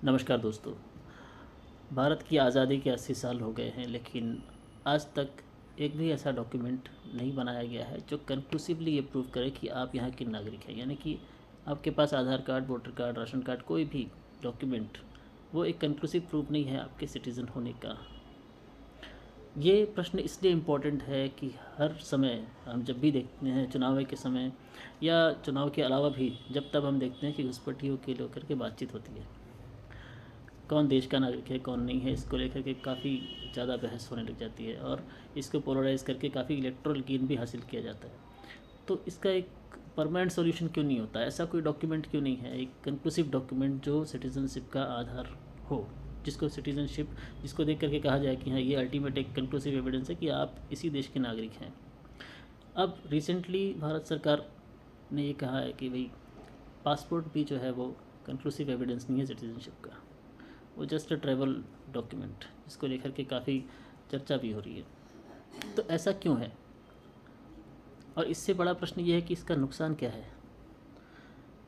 नमस्कार दोस्तों। भारत की आज़ादी के 80 साल हो गए हैं, लेकिन आज तक एक भी ऐसा डॉक्यूमेंट नहीं बनाया गया है जो कंक्लूसिवली ये प्रूव करे कि आप यहाँ के नागरिक हैं। यानी कि आपके पास Aadhaar card, voter card, ration card, कोई भी डॉक्यूमेंट वो एक कंक्लूसिव प्रूफ नहीं है आपके सिटीज़न होने का। ये प्रश्न इसलिए इम्पोर्टेंट है कि हर समय हम जब भी देखते हैं चुनाव के समय या चुनाव के अलावा भी, जब तब हम देखते हैं कि घुसपैठियों के लेकर के बातचीत होती है। कौन देश का नागरिक है, कौन नहीं है, इसको लेकर के काफ़ी ज़्यादा बहस होने लग जाती है और इसको पोलराइज़ करके काफ़ी इलेक्टोरल गेन भी हासिल किया जाता है। तो इसका एक परमानेंट सॉल्यूशन क्यों नहीं होता? ऐसा कोई डॉक्यूमेंट क्यों नहीं है, एक कंक्लूसिव डॉक्यूमेंट जो सिटीज़नशिप का आधार हो, जिसको देख करके कहा जाए कि हाँ, ये अल्टीमेट एक कंक्लूसिव एविडेंस है कि आप इसी देश के नागरिक हैं। अब रिसेंटली भारत सरकार ने ये कहा है कि भाई पासपोर्ट भी जो है वो कंक्लूसिव एविडेंस नहीं है सिटीज़नशिप का, वो जस्ट अ ट्रैवल डॉक्यूमेंट, जिसको लेकर के काफ़ी चर्चा भी हो रही है। तो ऐसा क्यों है? और इससे बड़ा प्रश्न ये है कि इसका नुकसान क्या है।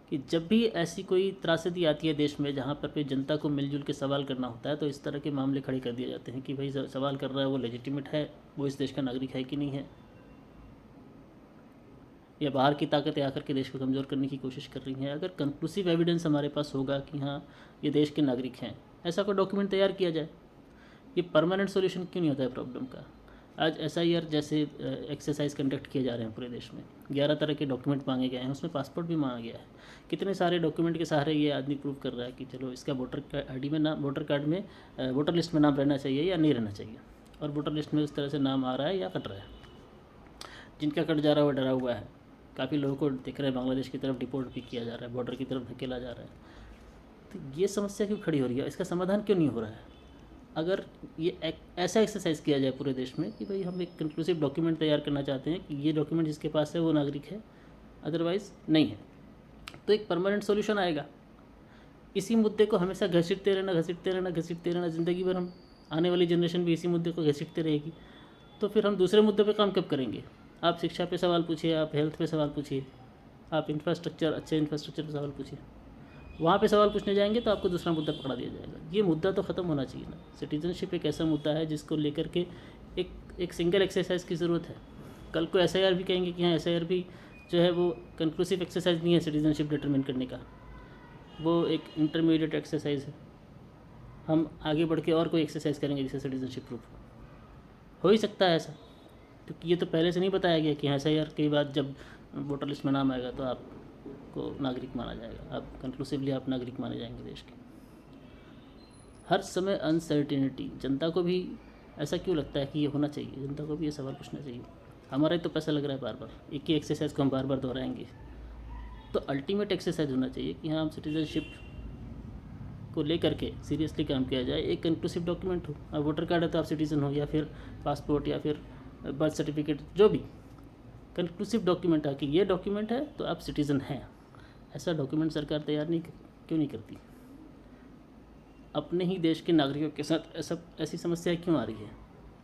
कि जब भी ऐसी कोई त्रासदी आती है देश में जहाँ पर जनता को मिलजुल के सवाल करना होता है, तो इस तरह के मामले खड़े कर दिए जाते हैं कि भाई सवाल कर रहा है वो लेजिटिमेट है, वो इस देश का नागरिक है कि नहीं है, या बाहर की ताकतें आकर के देश को कमज़ोर करने की कोशिश कर रही हैं। अगर कंक्लूसिव एविडेंस हमारे पास होगा कि हाँ, ये देश के नागरिक हैं, ऐसा कोई डॉक्यूमेंट तैयार किया जाए। ये परमानेंट सॉल्यूशन क्यों नहीं होता है प्रॉब्लम का? आज SIR जैसे एक्सरसाइज कंडक्ट किए जा रहे हैं पूरे देश में, 11 तरह के डॉक्यूमेंट मांगे गए हैं, उसमें पासपोर्ट भी मांगा गया है। कितने सारे डॉक्यूमेंट के सहारे ये आदमी प्रूव कर रहा है कि चलो इसका वोटर ID में नाम, वोटर कार्ड में, वोटर लिस्ट में नाम रहना चाहिए या नहीं रहना चाहिए, और वोटर लिस्ट में उस तरह से नाम आ रहा है या कट रहा है। जिनका कट जा रहा है वो डरा हुआ है। काफ़ी लोगों को दिख रहा है बांग्लादेश की तरफ डिपोर्ट भी किया जा रहा है, बॉर्डर की तरफ धकेला जा रहा है। तो ये समस्या क्यों खड़ी हो रही है? इसका समाधान क्यों नहीं हो रहा है? अगर ये ऐसा एक्सरसाइज किया जाए पूरे देश में कि भाई हम एक कंक्लूसिव डॉक्यूमेंट तैयार करना चाहते हैं कि ये डॉक्यूमेंट जिसके पास है वो नागरिक है, अदरवाइज़ नहीं है, तो एक परमानेंट सॉल्यूशन आएगा। इसी मुद्दे को हमेशा घसीटते रहना ज़िंदगी भर, हम आने वाली जनरेशन भी इसी मुद्दे को घसीटते रहेगी। तो फिर हम दूसरे मुद्दे पे काम कब करेंगे? आप शिक्षा पे सवाल पूछिए, आप हेल्थ पे सवाल पूछिए, आप अच्छे इंफ्रास्ट्रक्चर पे सवाल पूछिए। वहाँ पे सवाल पूछने जाएंगे तो आपको दूसरा मुद्दा पकड़ा दिया जाएगा। ये मुद्दा तो ख़त्म होना चाहिए ना। सिटीजनशिप एक ऐसा मुद्दा है जिसको लेकर के एक सिंगल एक्सरसाइज की ज़रूरत है। कल को SIR भी कहेंगे कि हाँ, SIR भी जो है वो कंक्लूसिव एक्सरसाइज नहीं है सिटीजनशिप डिटरमिन करने का, वो एक इंटरमीडिएट एक्सरसाइज है। हम आगे बढ़ के और कोई एक्सरसाइज करेंगे जिससे सिटीजनशिप प्रूफ हो ही सकता है ऐसा, क्योंकि ये तो पहले से नहीं बताया गया कि SIR के बाद जब वोटर लिस्ट में नाम आएगा तो आपको नागरिक माना जाएगा, आप कंक्लूसिवली आप नागरिक माने जाएंगे देश के। हर समय अनसर्टेनिटी, जनता को भी ऐसा क्यों लगता है कि ये होना चाहिए? जनता को भी ये सवाल पूछना चाहिए। हमारा ही तो पैसा लग रहा है बार बार, एक ही एक्सरसाइज को हम बार बार दोहराएंगे। तो अल्टीमेट एक्सरसाइज होना चाहिए कि हाँ, हम सिटीजनशिप को लेकर के सीरियसली काम किया जाए। एक कंक्लूसिव डॉक्यूमेंट हो, अब वोटर कार्ड है तो आप सिटीज़न हो, या फिर पासपोर्ट या फिर बर्थ सर्टिफिकेट, जो भी कंक्लूसिव डॉक्यूमेंट है कि ये डॉक्यूमेंट है तो आप सिटीज़न हैं। ऐसा डॉक्यूमेंट सरकार तैयार क्यों नहीं करती? अपने ही देश के नागरिकों के साथ ऐसी समस्या क्यों आ रही है?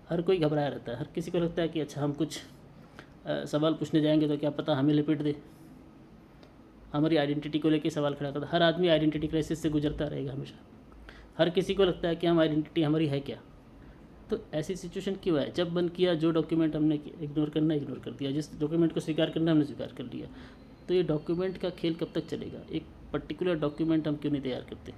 हर कोई घबराया रहता है, हर किसी को लगता है कि अच्छा, हम कुछ सवाल पूछने जाएंगे तो क्या पता हमें लपेट दे, हमारी आइडेंटिटी को लेकर सवाल खड़ा करता है। हर आदमी आइडेंटिटी क्राइसिस से गुजरता रहेगा हमेशा। हर किसी को लगता है कि हम आइडेंटिटी हमारी है क्या। तो ऐसी सिचुएशन क्यों है? जब बंद किया, जो डॉक्यूमेंट हमने इग्नोर कर दिया, जिस डॉक्यूमेंट को स्वीकार करना हमने स्वीकार कर लिया। तो ये डॉक्यूमेंट का खेल कब तक चलेगा? एक पर्टिकुलर डॉक्यूमेंट हम क्यों नहीं तैयार करते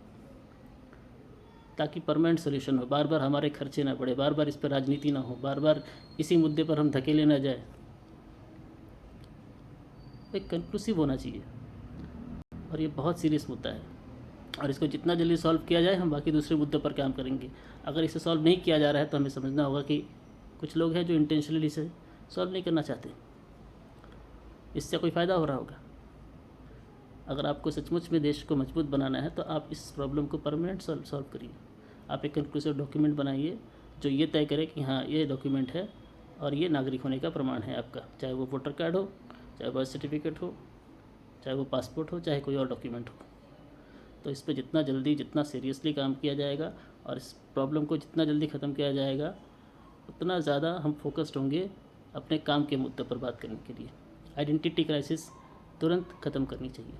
ताकि परमानेंट सोल्यूशन हो, बार बार हमारे खर्चे ना बढ़े, बार बार इस पर राजनीति ना हो, बार बार इसी मुद्दे पर हम धकेले ना जाए। एक कंक्लूसिव होना चाहिए, और ये बहुत सीरियस मुद्दा है, और इसको जितना जल्दी सॉल्व किया जाए हम बाकी दूसरे मुद्दों पर काम करेंगे। अगर इसे सॉल्व नहीं किया जा रहा है तो हमें समझना होगा कि कुछ लोग हैं जो इंटेंशनली इसे सॉल्व नहीं करना चाहते, इससे कोई फ़ायदा हो रहा होगा। अगर आपको सचमुच में देश को मजबूत बनाना है तो आप इस प्रॉब्लम को परमानेंट सॉल्व करिए। आप एक कंक्लूसिव डॉक्यूमेंट बनाइए जो ये तय करे कि हाँ, ये डॉक्यूमेंट है और ये नागरिक होने का प्रमाण है आपका, चाहे वो वोटर कार्ड हो, चाहे बर्थ सर्टिफिकेट हो, चाहे वो पासपोर्ट हो, चाहे कोई और डॉक्यूमेंट हो। तो इस पर जितना जल्दी, जितना सीरियसली काम किया जाएगा और इस प्रॉब्लम को जितना जल्दी ख़त्म किया जाएगा, उतना ज़्यादा हम फोकस्ड होंगे अपने काम के मुद्दे पर बात करने के लिए। आइडेंटिटी क्राइसिस तुरंत ख़त्म करनी चाहिए।